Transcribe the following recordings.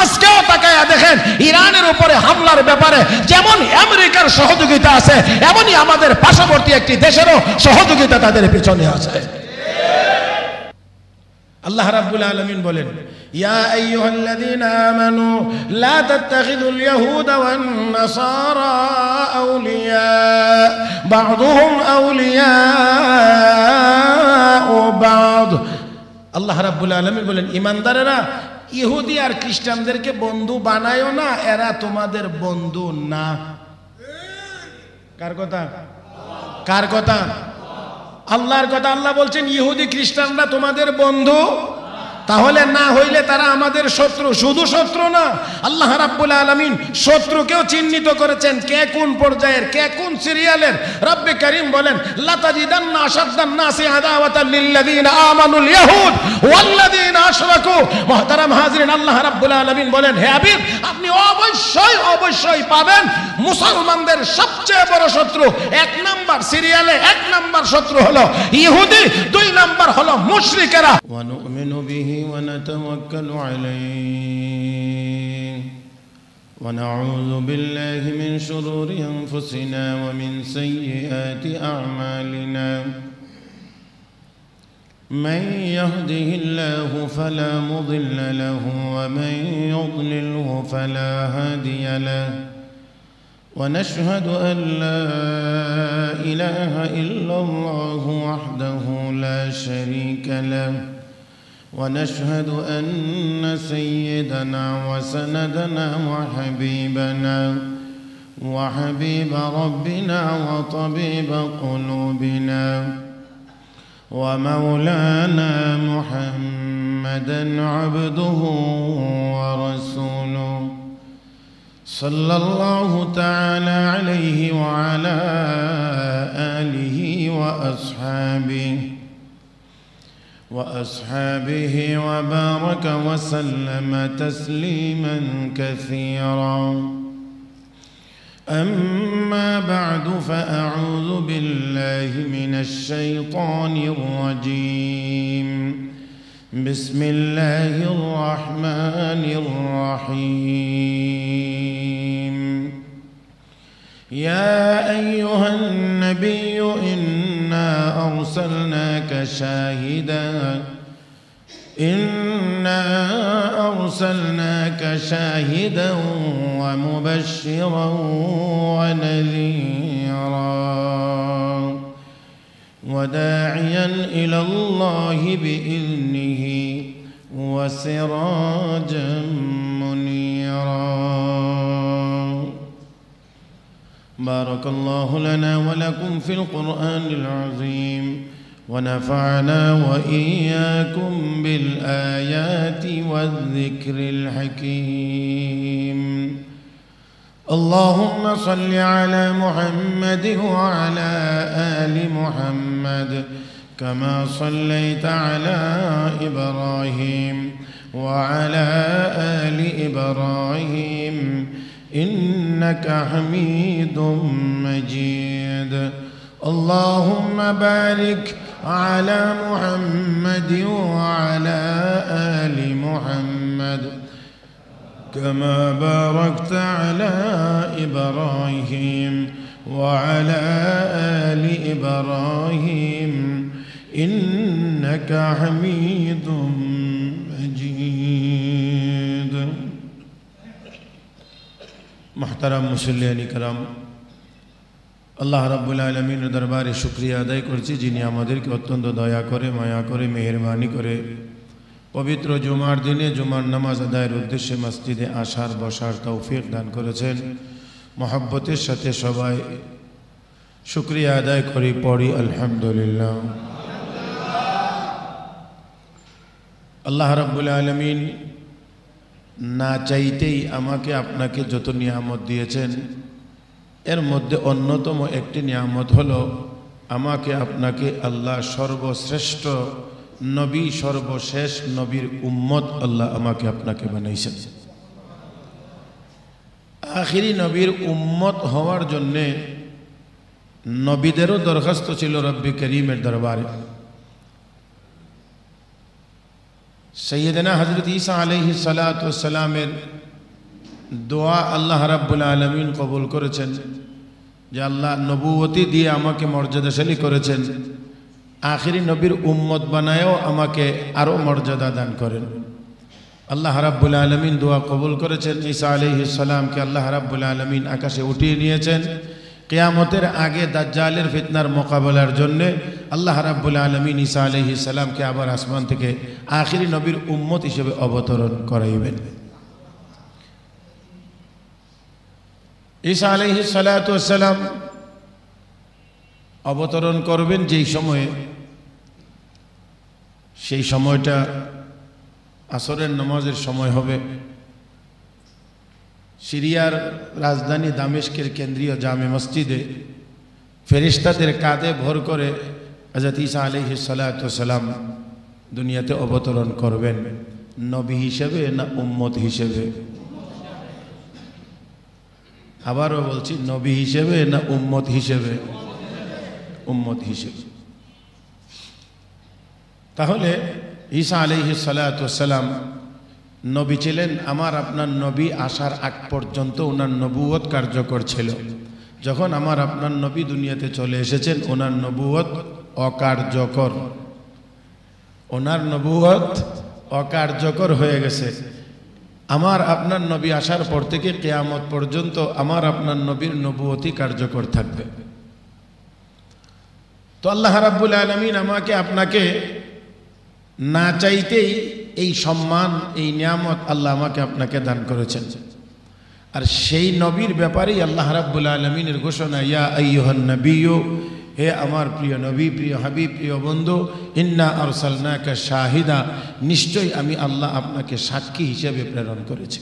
আজকেও তাকায়া দেখেন ইরানের উপরে হামলার ব্যাপারে যেমন আমেরিকার সহযোগিতা আছে, এমনই আমাদের পার্শ্ববর্তী একটি দেশেরও সহযোগিতা তাদের পিছনে আছে। আল্লাহ রাব্বুল আলামিন বলেন, ইয়া আইয়ুহাল্লাযীনা আমানু লা তাত্তাখিযুল ইয়াহুদা ওয়ান নাসারা আউলিয়া বা'দুহুম আউলিয়াউ বা'দ। আল্লাহ রাব্বুল আলামিন বলেন, ঈমানদারেরা ইহুদি আর খ্রিস্টানদেরকে বন্ধু বানায়ো না, এরা তোমাদের বন্ধু না। কার কথা? কার কথা? আল্লাহর কথা। আল্লাহ বলছেন ইহুদি খ্রিস্টানরা তোমাদের বন্ধু, তাহলে না হইলে তারা আমাদের শত্রু। শুধু শত্রু না, আল্লাহ রাব্বুল আলামিন শত্রুকেও চিহ্নিত করেছেন কে কোন পর্যায়ের, কে কোন সিরিয়ালের। রব্বে কারীম বলেন, লাতাজিদান্না আশাদ্দান নাসি আদাওয়াতাল লিল্লাযীনা আমানুল ইয়াহুদ ওয়াল্লাযীনা আশরাকু। মুহতারাম হাজিরিন, আল্লাহ রাব্বুল আলামিন বলেন, হে হাবিব আপনি অবশ্যই অবশ্যই পাবেন মুসলমানদের সবচেয়ে বড় শত্রু, এক নাম্বার সিরিয়ালে এক নাম্বার শত্রু হলো ইহুদি, দুই নাম্বার হলো মুশরিকেরা। ওয়া নু'মিনু বিহি ونتوكل عليه ونعوذ بالله من شرور أنفسنا ومن سيئات أعمالنا من يهده الله فلا مضل له ومن يضلله فلا هادي له ونشهد أن لا إله إلا الله وحده لا شريك له ونشهد أن سيدنا وسندنا وحبيبنا وحبيب ربنا وطبيب قلوبنا ومولانا محمدا عبده ورسوله صلى الله تعالى عليه وعلى آله وأصحابه وبارك وسلم تسليما كثيرا. أما بعد فأعوذ بالله من الشيطان الرجيم. بسم الله الرحمن الرحيم. يا أيها النبي إنا أرسلناك شاهدا ومبشرا ونذيرا وداعيا إلى الله بإذنه وسراجا منيرا. بارك الله لنا ولكم في القرآن العظيم ونفعنا وإياكم بالآيات والذكر الحكيم. اللهم صل على محمد وعلى آل محمد كما صليت على إبراهيم وعلى آل إبراهيم إنك حميد مجيد. اللهم بارك على محمد وعلى آل محمد كما باركت على إبراهيم وعلى آل إبراهيم إنك حميد مجيد. محترم মুসল্লিয়ান کرام, আল্লাহ রাব্বুল আলামিনের দরবারে শুকরিয়া আদায় করছি যিনি আমাদেরকে অত্যন্ত দয়া করে মায়া করে মেহেরবানি করে পবিত্র জুমার দিনে জুমার নামাজ আদায়ের উদ্দেশ্যে মসজিদে আসার বসার তৌফিক দান করেছেন। মহব্বতের সাথে সবাই শুকরিয়া আদায় করি, পড়ি আলহামদুলিল্লাহ। আল্লাহ রাব্বুল আলামিন না চাইতেই আমাকে আপনাকে যত নিয়ামত দিয়েছেন এর মধ্যে অন্যতম একটি নিয়ামত হলো আমাকে আপনাকে আল্লাহ সর্বশ্রেষ্ঠ নবী সর্বশেষ নবীর উম্মত আল্লাহ আমাকে আপনাকে বানাইছেন। আখিরি নবীর উম্মত হওয়ার জন্যে নবীদেরও দরখাস্ত ছিল রব্বি করিমের দরবারে। সৈয়দনা হযরত ঈসা আলাইহিস সালাতু ওয়াস সালামের দোয়া আল্লাহ রাব্বুল আলামিন কবুল করেছেন যে আল্লাহ নবুয়তি দিয়ে আমাকে মর্যাদাশালী করেছেন, আখিরি নবীর উম্মত বানায়ও আমাকে আরো মর্যাদা দান করেন। আল্লাহ রাব্বুল আলামিন দোয়া কবুল করেছেন। ঈসা আলাইহিস সালামকে আল্লাহ রাব্বুল আলামিন আকাশে উঠিয়ে নিয়েছেন কিয়ামতের আগে দাজ্জালের ফিতনার মোকাবেলার জন্য। আল্লাহ রাব্বুল আলামিন ঈসা আলাইহিস সালামকে আবার আসমান থেকে আখিরি নবীর উম্মত হিসেবে অবতরণ করাইবেন। ঈসা আলাইহিস সালাতু ওয়াস সালাম অবতরণ করবেন যেই সময়ে, সেই সময়টা আসরের নামাজের সময় হবে। সিরিয়ার রাজধানী দামেস্কের কেন্দ্রীয় জামে মসজিদে ফেরেশতাদের কাঁধে ভর করে হযরত ঈসা আলাইহিস সালাতু ওয়াস সালাম দুনিয়াতে অবতরণ করবেন। নবী হিসেবে না উম্মত হিসেবে? আবারও বলছি, নবী হিসেবে না উম্মত হিসেবে? উম্মত হিসেবে। তাহলে ঈসা আলাইহিস সালাতু ওয়াস সালাম নবী ছিলেন। আমার আপনার নবী আসার আগ পর্যন্ত ওনার নবুয়ত কার্যকর ছিল। যখন আমার আপনার নবী দুনিয়াতে চলে এসেছেন, ওনার নবুয়ত অকার্যকর, ওনার নবুয়ত অকার্যকর হয়ে গেছে। আমার আপনার নবী আসার পর থেকে কিয়ামত পর্যন্ত আমার আপনার নবীর নবুয়তি কার্যকর থাকবে। তো আল্লাহ রাব্বুল আলামিন আমাকে আপনাকে না চাইতেই এই সম্মান, এই নিয়ামত আল্লাহ আমাকে আপনাকে দান করেছেন। আর সেই নবীর ব্যাপারেই আল্লাহ রাব্বুল আলামিনের ঘোষণা, ইয়া আইয়ুহান নবিয়্যু, হে আমার প্রিয় নবী, প্রিয় হাবিব, প্রিয় বন্ধু, ইন্না আরসালনাকা শাহিদা, নিশ্চয়ই আমি আল্লাহ আপনাকে সাক্ষী হিসেবে প্রেরণ করেছি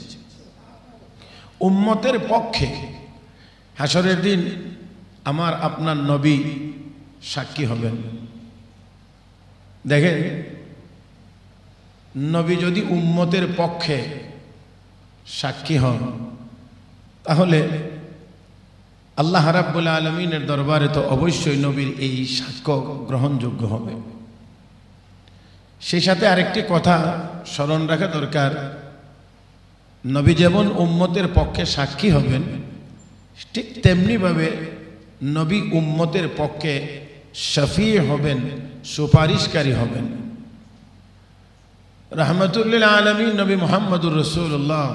উম্মতের পক্ষে। হাসরের দিন আমার আপনার নবী সাক্ষী হবেন। দেখেন, নবী যদি উম্মতের পক্ষে সাক্ষী হন, তাহলে আল্লাহ রাব্বুল আলামিনের দরবারে তো অবশ্যই নবীর এই সাক্ষ্য গ্রহণযোগ্য হবে। সেই সাথে আরেকটি কথা স্মরণ রাখা দরকার, নবী যেমন উম্মতের পক্ষে সাক্ষী হবেন, ঠিক তেমনিভাবে নবী উম্মতের পক্ষে শফি হবেন, সুপারিশকারী হবেন। রাহমাতুল্লিল আলামিন নবী মুহাম্মদুর রাসূলুল্লাহ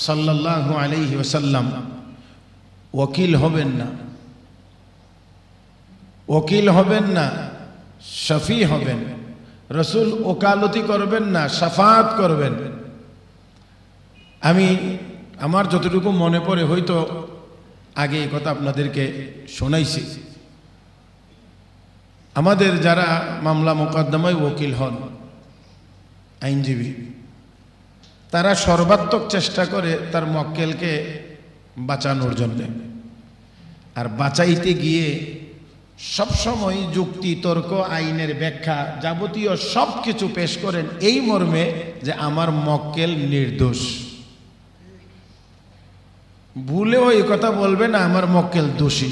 সাল্লাল্লাহু আলাইহি ওয়াসাল্লাম ওকিল হবেন না, ওকিল হবেন না, শফি হবেন। রসুল ওকালতি করবেন না, শাফাআত করবেন। আমি আমার যতটুকু মনে পড়ে, হয়তো আগে এই কথা আপনাদেরকে শোনাইছি, আমাদের যারা মামলা মোকদ্দমায় ওকিল হন, আইনজীবী, তারা সর্বাত্মক চেষ্টা করে তার মক্কেলকে বাঁচানোর জন্য। আর বাঁচাইতে গিয়ে সবসময় যুক্তি, তর্ক, আইনের ব্যাখ্যা, যাবতীয় সব কিছু পেশ করেন এই মর্মে যে আমার মক্কেল নির্দোষ। ভুলেও এই কথা বলবে না আমার মক্কেল দোষী।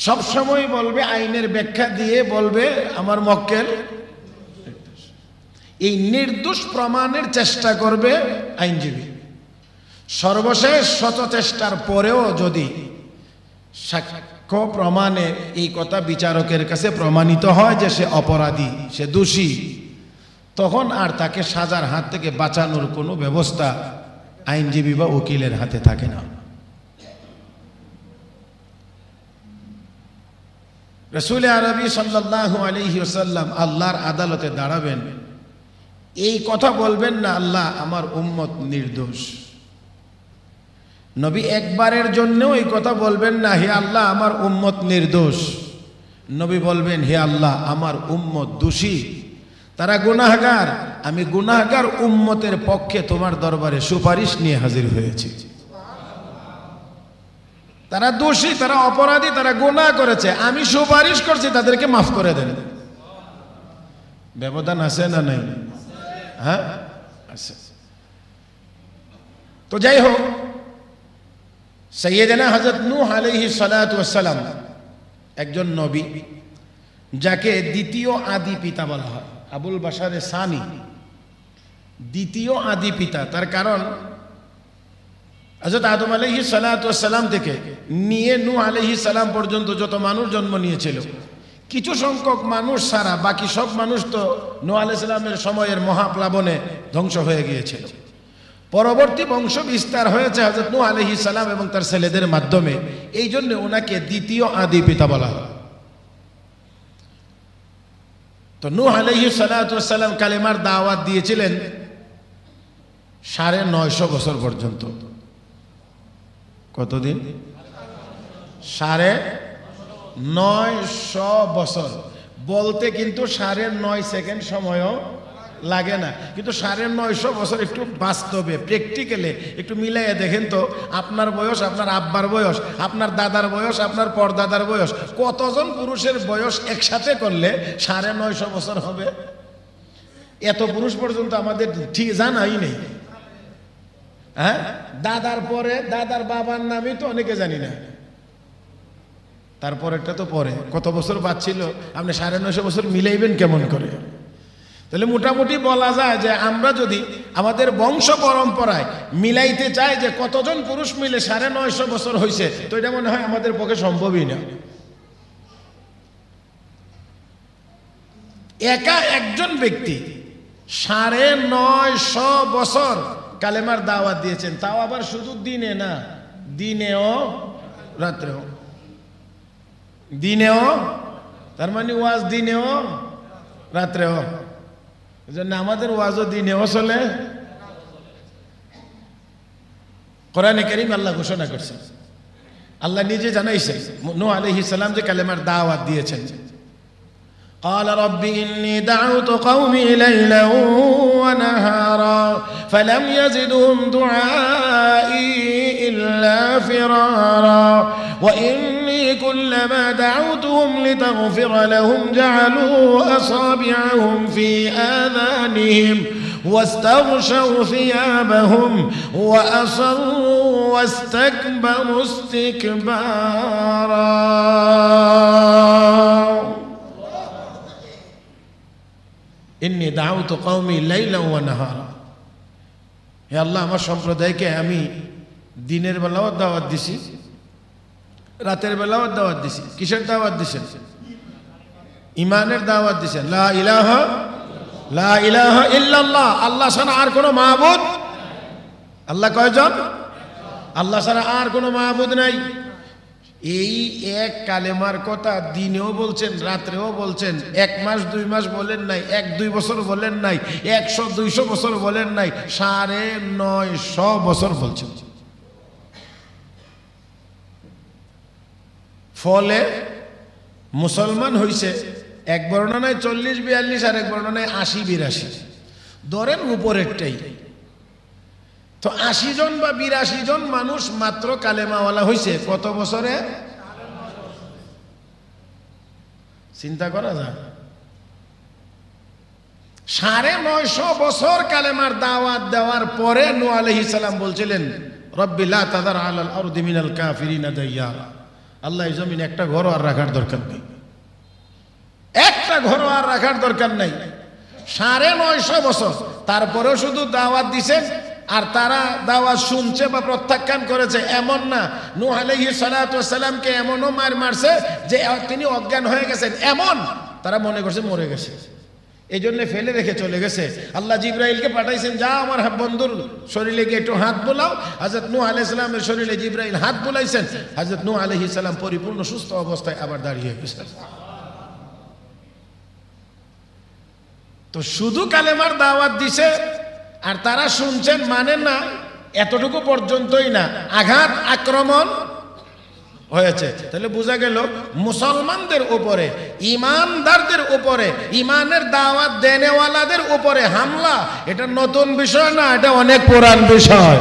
সবসময় বলবে, আইনের ব্যাখ্যা দিয়ে বলবে আমার মক্কেল। এই নির্দোষ প্রমাণের চেষ্টা করবে আইনজীবী। সর্বশেষ শত চেষ্টার পরেও যদি সাক্ষ্য প্রমাণে এই কথা বিচারকের কাছে প্রমাণিত হয় যে সে অপরাধী, সে দোষী, তখন আর তাকে সাজার হাত থেকে বাঁচানোর কোনো ব্যবস্থা আইনজীবী বা উকিলের হাতে থাকে না। রাসূল আরবি সাল্লাল্লাহু আলাইহি ওয়াসাল্লাম আল্লাহর আদালতে দাঁড়াবেন, এই কথা বলবেন না আল্লাহ আমার উম্মত নির্দোষ। নবী একবারের জন্যও এই কথা বলবেন না হে আল্লাহ আমার উম্মত নির্দোষ। নবী বলবেন, হে আল্লাহ আমার উম্মত দোষী, তারা গুনাহগার, আমি গুনাহগার উম্মতের পক্ষে তোমার দরবারে সুপারিশ নিয়ে হাজির হয়েছি। তারা দোষী, তারা অপরাধী, তারা গুনাহ করেছে, আমি সুপারিশ করছি তাদেরকে মাফ করে দেন। ব্যবধান আছে না নাই? হ্যাঁ আছে। তো যাই হোক, সাইয়েদনা হযরত নূহ আলাইহিস সালাতু ওয়াস সালাম একজন নবী, যাকে দ্বিতীয় আদি পিতা বলা হয়। আবুল বাশারে সানি, দ্বিতীয় আদি পিতা। তার কারণ হযরত আদম আলাইহিস সালাতু ওয়াস সালাম থেকে নিয়ে নূহ আলাইহিস সালাম পর্যন্ত যত মানুষ জন্ম নিয়েছিল, কিছু সংখ্যক মানুষ ছাড়া বাকি সব মানুষ তো নূহ আলাইহিস সালামের সময়ের মহাপ্লাবনে ধ্বংস হয়ে গিয়েছিল। পরবর্তী বংশ বিস্তার হয়েছে হযরত নূহ আলাইহিস সালাম এবং তার ছেলেদের মাধ্যমে। এই জন্য ওনাকে দ্বিতীয় আদি পিতা বলা হয়। তো নূহ আলাইহিস সালাতু ওয়াস সালাম কালেমার দাওয়াত দিয়েছিলেন 950 বছর পর্যন্ত। কতদিন? 950 বছর বলতে কিন্তু 9.5 সেকেন্ড সময়ও লাগে না, কিন্তু 950 বছর একটু বাস্তবে প্র্যাকটিক্যালে একটু মিলাইয়া দেখেন তো, আপনার বয়স, আপনার আব্বার বয়স, আপনার দাদার বয়স, আপনার পরদাদার বয়স, কতজন পুরুষের বয়স একসাথে করলে 950 বছর হবে? এত পুরুষ পর্যন্ত আমাদের ঠিক জানাই নেই। হ্যাঁ, দাদার পরে দাদার বাবার নামই তো অনেকে জানি না, তারপরেরটা তো পরে। কত বছর বাঁচছিল আপনি 950 বছর মিলাইবেন কেমন করে? তাহলে মোটামুটি বলা যায় যে আমরা যদি আমাদের বংশ পরম্পরায় মিলাইতে চাই যে কতজন পুরুষ মিলে 950 বছর হয়েছে, তো এটা মনে হয় আমাদের পক্ষে সম্ভবই না। একা একজন ব্যক্তি 950 বছর কালেমার দাওয়াত দিয়েছেন, তাও আবার শুধু দিনে না, দিনেও রাত্রেও। দিনেও তার মানে ওয়াজ দিনেও রাত্রেও। এজন্য আমাদের ওয়াজও দিনেও চলে। কোরআনে কারীম আল্লাহ ঘোষণা করছেন, আল্লাহ নিজে জানাইছেন নূহ আলাইহিস সালাম যে কালেমার দাওয়াত দিয়েছেন। قال رب إني دعوت قومي ليلا ونهارا فلم يزدهم دعائي إلا فرارا وإني كلما دعوتهم لتغفر لهم جعلوا أصابعهم في آذانهم واستغشوا ثيابهم وأصروا واستكبروا استكبارا ইন্নী দাউতু কওমি লাইলা ওয়া নাহারা। হে আল্লাহ, আমার সম্প্রদায়কে আমি দিনের বেলাও দাওয়াত দিছি, রাতের বেলাও দাওয়াত দিছি। কিসের দাওয়াত দিছেন? ঈমানের দাওয়াত দিছেন। লা ইলাহা ইল্লাল্লাহ, আল্লাহ ছাড়া আর কোনো মাবুদ। আল্লাহ কয়জন? আল্লাহ ছাড়া আর কোনো মাবুদ নাই। এই এক কালেমার কথা দিনেও বলছেন, রাত্রেও বলছেন। 1 মাস 2 মাস বলেন নাই, 1-2 বছর বলেন নাই, 100-200 বছর বলেন নাই, 950 বছর বলছেন। ফলে মুসলমান হইছে এক বর্ণনায় 40-42 আর এক বর্ণনায় 80-82, ধরেন উপরেরটাই। তো 80 জন বা 82 জন মানুষ মাত্র কালেমাওয়ালা হইছে কত বছরে? চিন্তা করা যায়। 950 বছর কালেমার দাওয়াত দেওয়ার পরে নূহ আলাইহিস সালাম বলছিলেন, রব্বি লা তাযার আলাল আরদি মিনাল কাফিরিনা দাইয়ারা। আল্লাহ, এই জমিনে একটা ঘর আর রাখার দরকার নেই, একটা ঘর আর রাখার দরকার নাই। 950 বছর তারপরেও শুধু দাওয়াত দিছেন, আর তারা দাওয়াত শুনছে বা প্রত্যাখ্যান করেছে এমন না। নূহ আলাইহিস সালাতু ওয়াস সালামকে এমনও মারছে যে তিনি অজ্ঞান হয়ে গেছেন, এমন তারা মনে করছে মরে গেছে, এই জন্য ফেলে রেখে চলে গেছে। আল্লাহ জিব্রাইলকে পাঠাইছেন, যা আমার বন্ধুর শরীরে গিয়ে একটু হাত বোলাও। হযরত নূহ আলাইহিস সালামের শরীরে জিব্রাইল হাত বোলাইছেন, হযরত নূহ আলাইহিস সালাম পরিপূর্ণ সুস্থ অবস্থায় আবার দাঁড়িয়ে গেছেন। তো শুধু কালেমার দাওয়াত দিছে আর তারা শুনছেন, মানেন না, এতটুকু পর্যন্তই না, আঘাত আক্রমণ হয়েছে। তাহলে বোঝা গেল মুসলমানদের উপরে, ইমানদারদের উপরে, ইমানের দাওয়াত দেনেওয়ালাদের উপরে হামলা এটা নতুন বিষয় না, এটা অনেক পুরান বিষয়।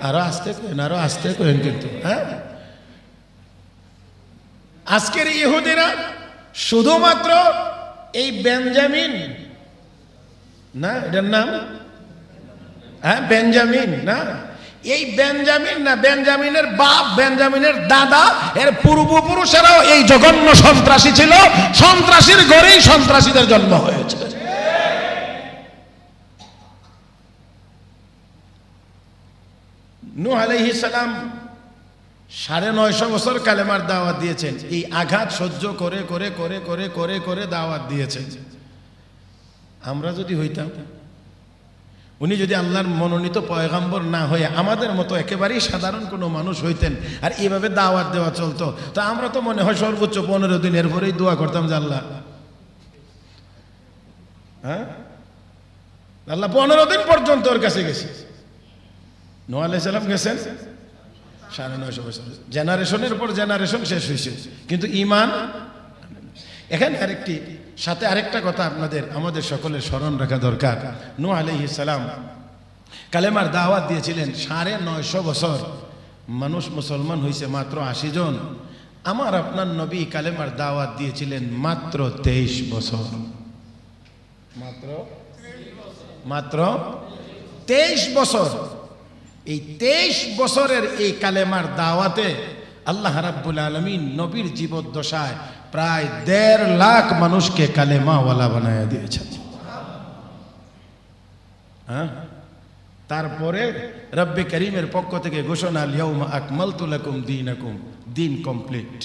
আরো আস্তে করেন কিন্তু। হ্যাঁ, আজকের ইহুদিরা শুধুমাত্র এই বেঞ্জামিন না, এটার নাম হ্যাঁ বেঞ্জামিন না, এই বেঞ্জামিন না, বেঞ্জামিনের বাপ, বেঞ্জামিনের দাদা, এর পূর্বপুরুষেরাও এই জঘন্য সন্ত্রাসী ছিল। সন্ত্রাসীর ঘরেই সন্ত্রাসীদের জন্ম হয়েছে। নূহ আলাইহিস সালাম 950 বছর কালেমার দাওয়াত দিয়েছেন। এই আঘাত সহ্য করে করে করে করে করে করে দাওয়াত দিয়েছেন। আমরা যদি হইতাম, উনি যদি আল্লাহর মনোনীত পয়গম্বর না হয়ে আমাদের মতো একেবারেই সাধারণ কোনো মানুষ হইতেন আর এইভাবে দাওয়াত দেওয়া চলতো, তো আমরা তো মনে হয় সর্বোচ্চ 15 দিন, এরপরেই দোয়া করতাম যে আল্লাহ, হ্যাঁ আল্লাহ 15 দিন পর্যন্ত ওর কাছে গেছি। নূহ আলাইহিস সালাম গেছেন 950 বছর, জেনারেশনের পর জেনারেশন শেষ হয়েছে, কিন্তু ঈমান। এখানে সাথে আরেকটা কথা আমাদের সকলের স্মরণ রাখা দরকার। নূহ আলাইহিস সালাম কালেমার দাওয়াত দিয়েছিলেন 950 বছর, মানুষ মুসলমান হয়েছে মাত্র 80 জন। আমার আপনার নবী কালেমার দাওয়াত দিয়েছিলেন মাত্র 23 বছর, মাত্র 23 বছর। এই 23 বছরের এই কালেমার দাওয়াতে আল্লাহ রাব্বুল আলামিন নবীর জীবদ্দশায় প্রায় 1.5 লাখ মানুষকে কালেমাওয়ালা বানায়া দিয়েছেন। হ্যাঁ, তারপরে রব্বে করিমের পক্ষ থেকে ঘোষণা, আল ইয়াউমা আকমালতু লাকুম দীনাকুম, দিন কমপ্লিট।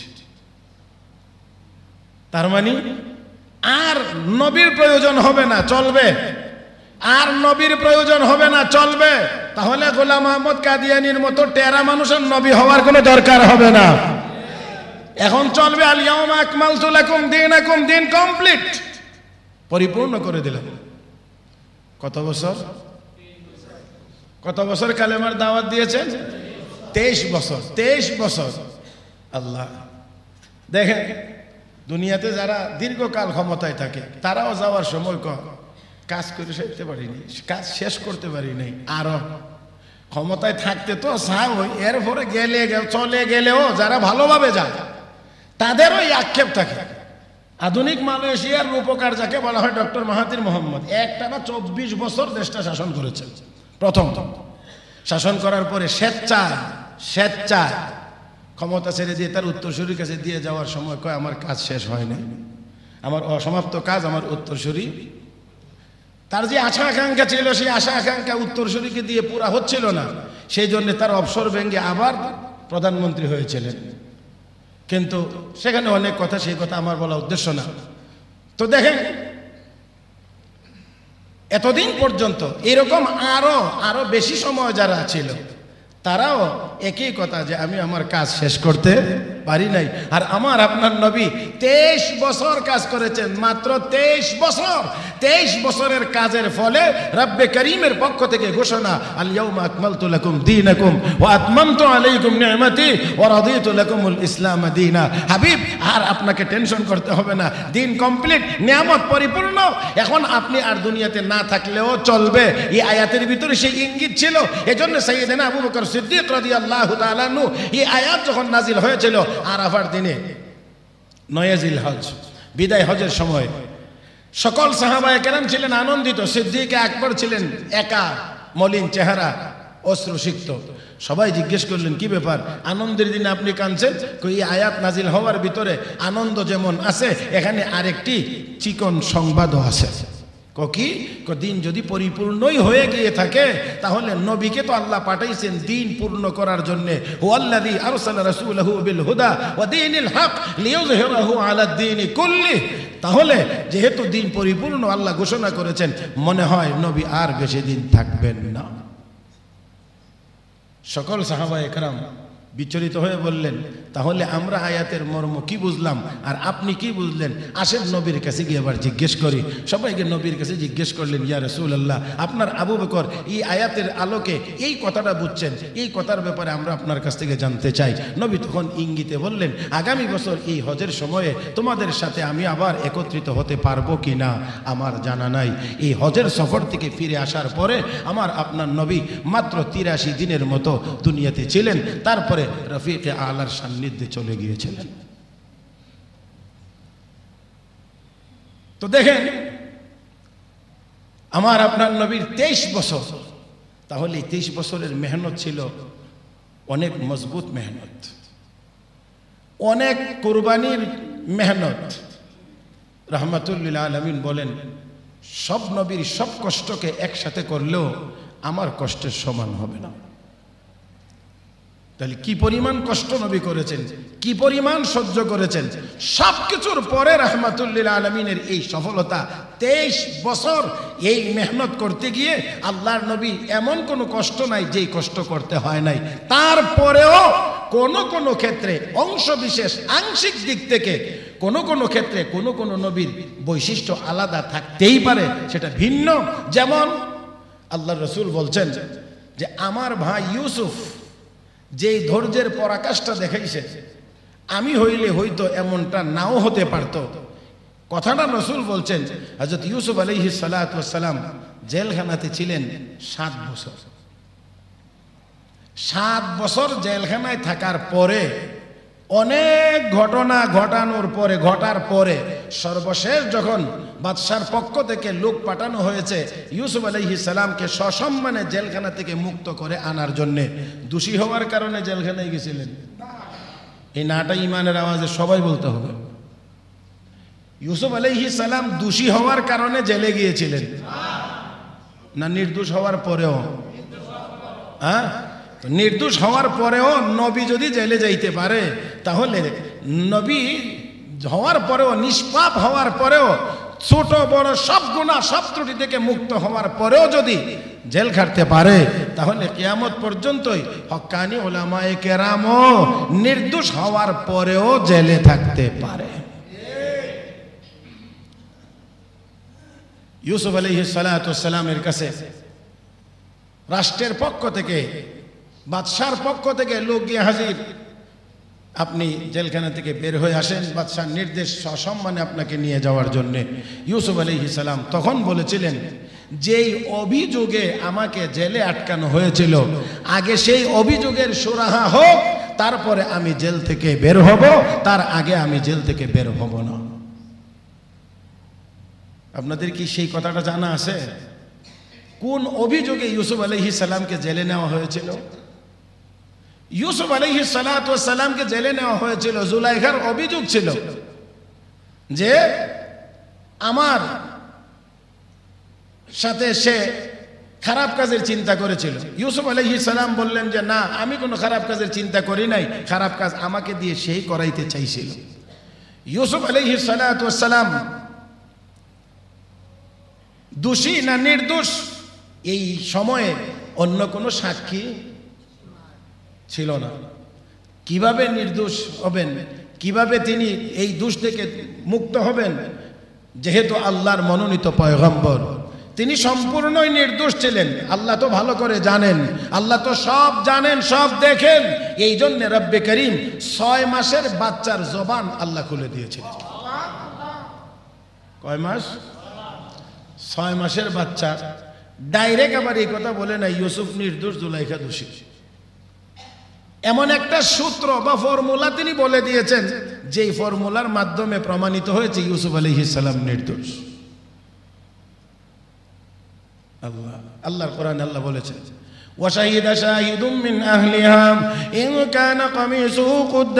তার মানে আর নবীর প্রয়োজন হবে না, চলবে। আর নবীর প্রয়োজন হবে না, চলবে। তাহলে গোলাম আহমদ কাদিয়ানীর মতো টেরা মানুষের নবী হওয়ার কোনো দরকার হবে না। এখন চলবে আল ইয়াউমা আকমালতু লাকুম দীনাকুম, দিন কমপ্লিট, পরিপূর্ণ করে দিলাম। কত বছর? কত বছর কালেমার দাওয়াত দিয়েছেন? 23 বছর। 23 বছর। আল্লাহ দেখেন, দুনিয়াতে যারা দীর্ঘকাল ক্ষমতায় থাকে তারাও যাওয়ার সময় কাজ করে সারতে পারিনি, কাজ শেষ করতে পারিনি। আরো ক্ষমতায় থাকতে তো চাও, এরপরে চলে গেলেও যারা ভালোভাবে যায় তাদেরও এই আক্ষেপ থাকে। আধুনিক মালয়েশিয়ার রূপকার যাকে বলা হয় ডক্টর মাহাথির মোহাম্মদ, একটানা 24 বছর দেশটা শাসন করেছেন। প্রথম শাসন করার পরে স্বেচ্ছায় ক্ষমতা ছেড়ে দিয়ে তার উত্তরসূরির কাছে দিয়ে যাওয়ার সময় কয়, আমার কাজ শেষ হয় নাই, আমার অসমাপ্ত কাজ আমার উত্তরসূরি। তার যে আশা আকাঙ্ক্ষা ছিল, সেই আশা আকাঙ্ক্ষা উত্তরসূরিকে দিয়ে পুরা হচ্ছিল না, সেই জন্য তার অবসর ভেঙে আবার প্রধানমন্ত্রী হয়েছিলেন। কিন্তু সেখানে অনেক কথা, সেই কথা আমার বলা উদ্দেশ্য না। তো দেখেন, এতদিন পর্যন্ত এরকম আরো বেশি সময় যারা ছিল তারাও একই কথা, যে আমি আমার কাজ শেষ করতে পারি নাই। আর আমার আপনার নবী 23 বছর কাজ করেছেন, মাত্র 23 বছর। 23 বছরের কাজের ফলে রব্বে করিমের পক্ষ থেকে ঘোষণা, আল ইয়াউমা আকমালতু লাকুম দীনাকুম ওয়া আতমামতু আলাইকুম নি'মাতি ওয়া রাদিতু লাকুমুল ইসলাম দীনা। হাবিব, আর আপনাকে টেনশন করতে হবে না, দিন কমপ্লিট, নিয়ামত পরিপূর্ণ। এখন আপনি আর দুনিয়াতে না থাকলেও চলবে। এই আয়াতের ভিতরে সেই ইঙ্গিত ছিল। এজন্য সাইয়েদনা আবু বকর সিদ্দিক রাদিয়াল্লাহু তাআলা আনহু এই আয়াত যখন নাজিল হয়েছিল আরাফার দিনে, 9 জিলহজ, বিদায় হজের সময়, সকল সাহাবায়ে কেরাম ছিলেন আনন্দিত। সিদ্দিক আকবর ছিলেন একা, মলিন চেহারা, অশ্রুসিক্ত। সবাই জিজ্ঞেস করলেন, কি ব্যাপার, আনন্দের দিনে আপনি কাঁদছেন? এই আয়াত নাজিল হওয়ার ভিতরে আনন্দ যেমন আছে, এখানে আরেকটি চিকন সংবাদও আছে। কি দিন যদি পরিপূর্ণই হয়ে গিয়ে থাকে, তাহলে নবীকে তো আল্লাহ পাঠাইছেন দিন পূর্ণ করার জন্য। হুয়াল্লাযী আরসালা রাসূলাহু বিল হুদা ওয়া দীনিল হক লিইয়ুযহিরাহু আলাদ দীনি কুল্লি। তাহলে যেহেতু দিন পরিপূর্ণ আল্লাহ ঘোষণা করেছেন, মনে হয় নবী আর বেশি দিন থাকবেন না। সকল সাহাবায়ে কেরাম বিচলিত হয়ে বললেন, তাহলে আমরা আয়াতের মর্ম কি বুঝলাম আর আপনি কি বুঝলেন? আসেন নবীর কাছে গিয়ে আবার জিজ্ঞেস করি। সবাইকে নবীর কাছে জিজ্ঞেস করলেন, ইয়া রাসূলুল্লাহ, আপনার আবু বকর এই আয়াতের আলোকে এই কথাটা বুঝছেন, এই কথার ব্যাপারে আমরা আপনার কাছ থেকে জানতে চাই। নবী তখন ইঙ্গিতে বললেন, আগামী বছর এই হজের সময়ে তোমাদের সাথে আমি আবার একত্রিত হতে পারবো কি না আমার জানা নাই। এই হজের সফর থেকে ফিরে আসার পরে আমার আপনার নবী মাত্র 83 দিনের মতো দুনিয়াতে ছিলেন, তারপরে রফিকে আলার সান্নিধ্যে চলে গিয়েছিলেন। তো দেখেন, আমার আপনার নবীর 23 বছর, তাহলে 23 বছরের মেহনত ছিল অনেক মজবুত মেহনত, অনেক কুরবানির মেহনত। রাহমাতুল লিল আলামিন বলেন, সব নবীর সব কষ্টকে একসাথে করলেও আমার কষ্টের সমান হবে না। তাহলে কি পরিমাণ কষ্ট নবী করেছেন, কি পরিমাণ সহ্য করেছেন। সবকিছুর পরে রাহমাতুল আলামিনের এই সফলতা। 23 বছর এই মেহনত করতে গিয়ে আল্লাহর নবী এমন কোনো কষ্ট নাই যেই কষ্ট করতে হয় নাই। তারপরেও কোনো ক্ষেত্রে অংশ বিশেষ আংশিক দিক থেকে কোনো ক্ষেত্রে কোনো নবীর বৈশিষ্ট্য আলাদা থাকতেই পারে, সেটা ভিন্ন। যেমন আল্লাহর রাসূল বলছেন যে আমার ভাই ইউসুফ যেই ধৈর্যের পরাকাষ্ঠা দেখাইছে, আমি হইলে হয়তো এমনটা নাও হতে পারত। কথাটা রাসূল বলছেন। হযরত ইউসুফ আলাইহিস সালাতু ওয়াস সালাম জেলখানাতে ছিলেন 7 বছর। 7 বছর জেলখানায় থাকার পরে অনেক ঘটনা ঘটার পরে সর্বশেষ যখন বাদশার পক্ষ থেকে লোক পাঠানো হয়েছে ইউসুফ আলাইহিস সালামকে সসম্মানে জেলখানা থেকে মুক্ত করে আনার জন্য, দোষী হওয়ার কারণে জেলখানায় গেছিলেন। এই নাটা ইমানের আওয়াজে সবাই বলতে হবে। ইউসুফ আলাইহিস সালাম দোষী হওয়ার কারণে জেলে গিয়েছিলেন না নির্দোষ হওয়ার পরেও? হ্যাঁ, নির্দোষ হওয়ার পরেও নবী যদি জেলে যাইতে পারে, তাহলে নবী হওয়ার পরেও, নিষ্পাপ হওয়ার পরেও, ছোট বড় সব গুনাহ সব ত্রুটি থেকে মুক্ত হওয়ার পরেও যদি জেল খাটতে পারে, তাহলে কিয়ামত পর্যন্তই হক্কানি উলামায়ে কেরামও নির্দোষ হওয়ার পরেও জেলে থাকতে পারে। ইউসুফ আলাইহিস সালাতু ওয়াস সালামের কাছে রাষ্ট্রের পক্ষ থেকে, বাদশার পক্ষ থেকে লোক গিয়ে হাজির, আপনি জেলখানা থেকে বের হয়ে আসেন, বাদশার নির্দেশ, সসম্মানে আপনাকে নিয়ে যাওয়ার জন্য। ইউসুফ আলাইহিস সালাম তখন বলেছিলেন, যেই অভিযোগে আমাকে জেলে আটকানো হয়েছিল, আগে সেই অভিযোগের সুরাহা হোক, তারপরে আমি জেল থেকে বের হব, তার আগে আমি জেল থেকে বের হব না। আপনাদের কি সেই কথাটা জানা আছে? কোন অভিযোগে ইউসুফ আলাইহিস সালামকে জেলে নেওয়া হয়েছিল? ইউসুফ আলাইহিস সালাতু ওয়াস সালামকে জেলে নেওয়া হয়েছিল, জুলাইখার অভিযোগ ছিল যে আমার সাথে সে খারাপ কাজের চিন্তা করেছিল। ইউসুফ আলাইহিস সালাম বললেন যে না, আমি কোনো খারাপ কাজের চিন্তা করি নাই, খারাপ কাজ আমাকে দিয়ে সেই করাইতে চাইছিল। ইউসুফ আলাইহিস সালাতু ওয়াস সালাম দোষী না নির্দোষ, এই সময়ে অন্য কোনো সাক্ষী ছিল না। কিভাবে নির্দোষ হবেন, কিভাবে তিনি এই দোষ থেকে মুক্ত হবেন? যেহেতু আল্লাহর মনোনীত পয়গম্বর, তিনি সম্পূর্ণই নির্দোষ ছিলেন। আল্লাহ তো ভালো করে জানেন, আল্লাহ তো সব জানেন, সব দেখেন। এই জন্য রব্বে করিম 6 মাসের বাচ্চার জবান আল্লাহ খুলে দিয়েছিলেন। কয় মাস? 6 মাসের বাচ্চা ডাইরেক্ট আবার এই কথা বলে না ইউসুফ নির্দোষ, জুলাইখা দোষী। এমন একটা সূত্র বা ফর্মুলা তিনি বলে দিয়েছেন, যেই ফর্মুলার মাধ্যমে প্রমাণিত হয়েছে ইউসুফ আলাইহিস সালাম নির্দোষ। আল্লাহর কোরআনে আল্লাহ বলেছেন, وشهد شاهد من أهلها إن كان قميصه قد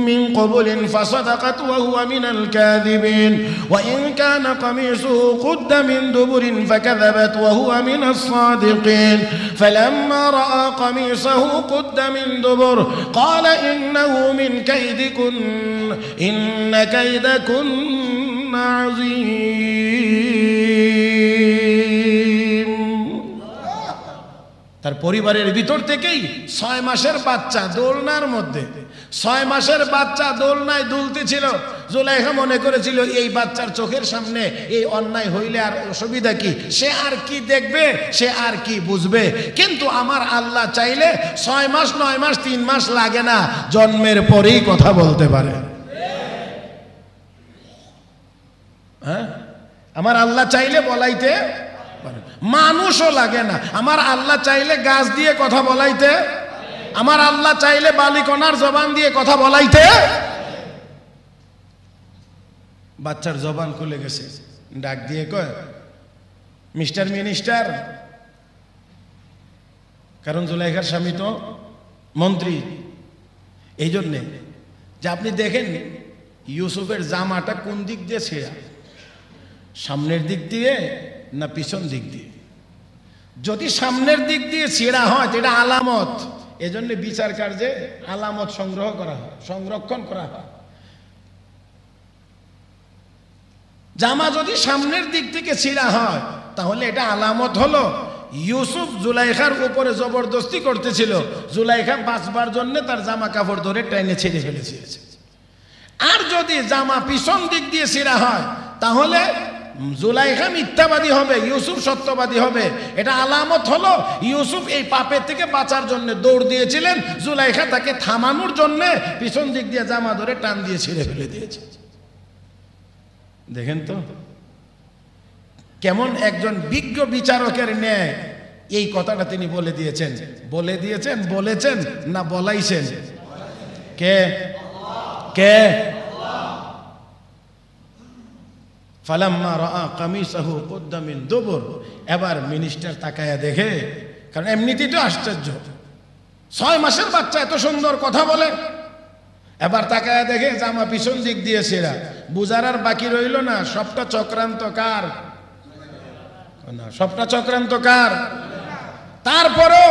من قبل فصدقت وهو من الكاذبين وإن كان قميصه قد من دبر فكذبت وهو من الصادقين فلما رأى قميصه قد من دبر قال إنه من كيدكن إن كيدكن عظيم। তার পরিবারের ভিতর থেকেই 6 মাসের বাচ্চা দোলনার মধ্যে, 6 মাসের বাচ্চা দোলনায় দুলতেছিল। জুলাইখা মনে করেছিল এই বাচ্চার চোখের সামনে এই অন্যায় হইলে আর অসুবিধা কি, সে আর কি দেখবে, সে আর কি বুঝবে। কিন্তু আমার আল্লাহ চাইলে 6 মাস 9 মাস 3 মাস লাগে না, জন্মের পরেই কথা বলতে পারে। হ্যাঁ, আমার আল্লাহ চাইলে বলাইতে, মানুষও লাগে না। আমার আল্লাহ চাইলে গাছ দিয়ে কথা বলাইতে, আমার আল্লাহ চাইলে বালিকণার জবান দিয়ে কথা বলাইতে। বাচ্চার জবান খুলে গেছে, ডাক দিয়ে কয় মিস্টার মিনিস্টার। কারণ জুলাইখার স্বামী তো মন্ত্রী। এই জন্যে যে আপনি দেখেন ইউসুফের জামাটা কোন দিক দিয়ে ছেঁড়া, সামনের দিক দিয়ে না পিছন দিক দিয়ে। যদি সামনের দিক দিয়ে ছেঁড়া হয় এটা আলামত, এজন্য বিচার কার্যে আলামত সংগ্রহ করা হয়, সংরক্ষণ করা হয়। জামা যদি সামনের দিক থেকে ছিঁড়া হয় তাহলে এটা আলামত হলো ইউসুফ জুলাইখার উপরে জবরদস্তি করতেছিল, জুলাইখা বাঁচবার জন্য তার জামা কাপড় ধরে টেনে ছিঁড়ে ফেলেছে। আর যদি জামা পিছন দিক দিয়ে ছিঁড়া হয় তাহলে জুলাইখা মিথ্যাবাদী হবে, ইউসুফ সত্যবাদী হবে। এটা আলামত হলো ইউসুফ এই পাপের থেকে বাঁচার জন্য দৌড় দিয়েছিলেন, জুলাইখা তাকে থামানোর জন্য পিছন দিক দিয়ে জামা ধরে টান দিয়ে ছিঁড়ে ফেলে দিয়েছে। দেখেন তো কেমন একজন বিজ্ঞ বিচারকের ন্যায় এই কথাটা তিনি বলে দিয়েছেন। বলেছেন না বলাইছেন? কে কে? ফালাম্মা রাআ কামিসাহু কুদ্দা মিন দুবুর। এবার মিনিস্টার তাকায়া দেখে, কারণ এমনিতেই তো আশ্চর্য, 6 মাসের বাচ্চা এত সুন্দর কথা বলে। এবার তাকায়া দেখে জামা পিছন দিক দিয়ে ছেঁড়া। বুঝার আর বাকি রইল না, সবটা চক্রান্ত কার? সবটা চক্রান্ত কার? তারপরও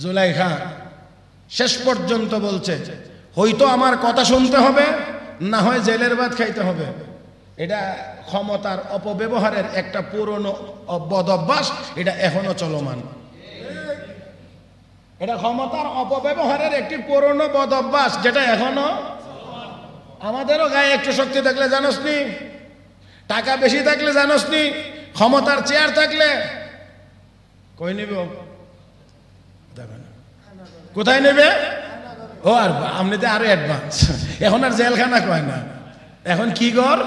জুলাইখা শেষ পর্যন্ত বলছে, হয়তো আমার কথা শুনতে হবে, না হয় জেলের ভাত খাইতে হবে। এটা ক্ষমতার অপব্যবহারের একটা পুরনো বদ অভ্যাস, এটা এখনো চলমান। এটা ক্ষমতার অপব্যবহারের একটি পুরনো বদ অভ্যাস, যেটা এখনো আমাদেরও গায়ে একটু শক্তি থাকলে জানোস নি, টাকা বেশি থাকলে জানোস নি, ক্ষমতার চেয়ার থাকলে কই নিব, কোথায় নেবে? ও আর আমনিতে আরো অ্যাডভান্স। এখন আর জেলখানা কয় না, এখন কি কর।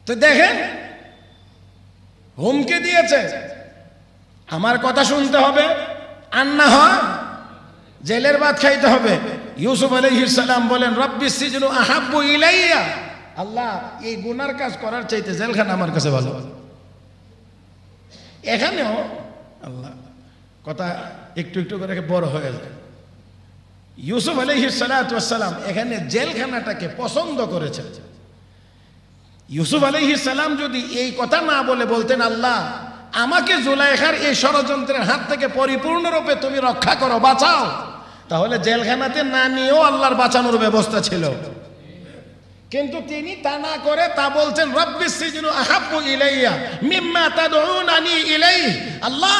তো দেখেন হুমকি দিয়েছে, আমার কথা শুনতে হবে, আর না হয় জেলের ভাত খাইতে হবে। ইউসুফ আলাইহিস সালাম বলেন, রব্বিস সিজনু আহাব্বু ইলাইয়া। আল্লাহ, এই গুনার কাজ করার চাইতে জেলখানা আমার কাছে ভালো। এখানেও আল্লাহ কথা একটু একটু করে বড় হয়ে যায়। ইউসুফ আলাইহিস সালাম এখানে জেলখানাটাকে পছন্দ করেছেন। ইউসুফ আলাইহিস সালাম যদি এই কথা না বলে বলতেন, আল্লাহ আমাকে জুলাইখার এই ষড়যন্ত্রের হাত থেকে পরিপূর্ণরূপে তুমি রক্ষা করো, বাঁচাও, তাহলে জেলখানাতে না নিয়েও আল্লাহর বাঁচানোর ব্যবস্থা ছিল। কিন্তু তিনি তা না করে তা বলছেন, রব্বিস সিজনু আহাব্বু ইলাইয়া মিম্মা তাদউনানি ইলাইহি। আল্লাহ